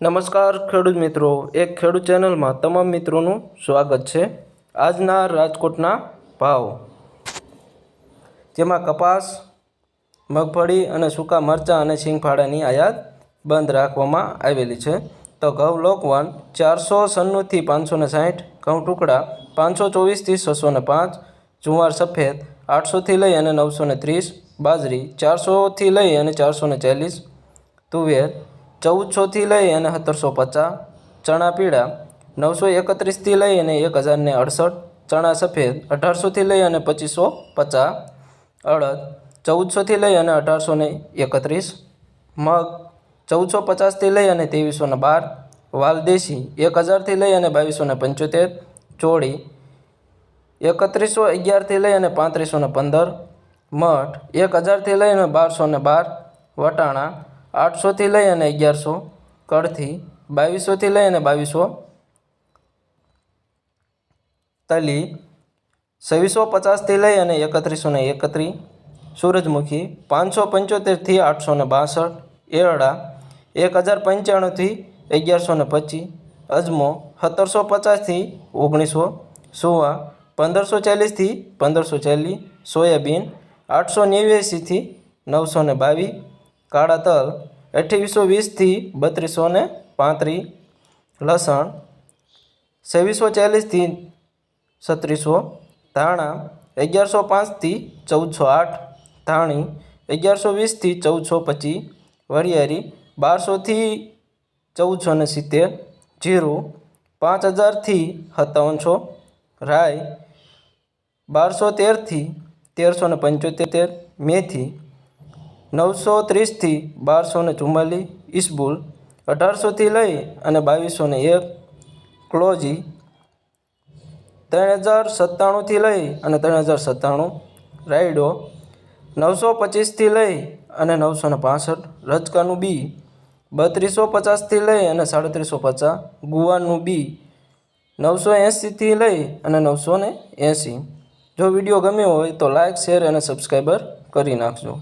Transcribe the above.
નમસ્કાર ખેડૂત મિત્રો, એક ખેડૂત ચેનલમાં તમામ મિત્રોનું સ્વાગત છે। આજના રાજકોટના ભાવ, જેમાં કપાસ, મગફળી અને સૂકા મરચાં અને સિંગફાળાની આયાત બંધ રાખવામાં આવેલી છે। તો ઘઉં લોકવન 496 થી 560, ઘઉં ટુકડા 524 થી 605, જુવાર સફેદ 800 થી લઈ અને 930, બાજરી 400 થી લઈ અને 440, તુવેર 1400 થી લઈ અને 1750, ચણા પીળા 931 થી લઈ અને 1068, ચણા સફેદ 1800 થી લઈ અને 2550, અડદ 1400 થી લઈ અને 1831, મગ 1450 થી લઈ અને 2312, વાલ દેશી 1000 થી લઈ અને 2275, ચોળી 3111 થી લઈ અને 3515, મઠ 1000 થી લઈ અને 1212, વટાણા 800 થી લઈ અને 1100, કળથી 2200 થી લઈ અને 2200, તલી 2650 થી લઈ અને 3131, સૂરજમુખી 575 થી 862, એરડા 1095 થી 1125, અજમો 1750 થી 1900, સુવા 1540 થી 1540, સોયાબીન 889 થી 922, કાળા તલ 2820 થી 3235, લસણ 2640 થી 3700, ધાણા 1105 થી 1408, ધાણી 1120 થી 1425, વરિયાળી 1200 થી 1470, જીરું 5000 થી 5700, રાઈ 1213 થી 1375, મેથી 930 થી 1244, ઈસબુલ 1800 થી લઈ અને 2201, ક્લોજી 3097 થી લઈ અને 3097, રાયડો 925 થી લઈ અને 965, રચકાનું બી 3250 થી લઈ અને 3750, ગુવારનું બી 980 થી લઈ અને 980। જો વિડીયો ગમ્યો હોય તો લાઇક, શેર અને સબસ્ક્રાઈબર કરી નાખજો।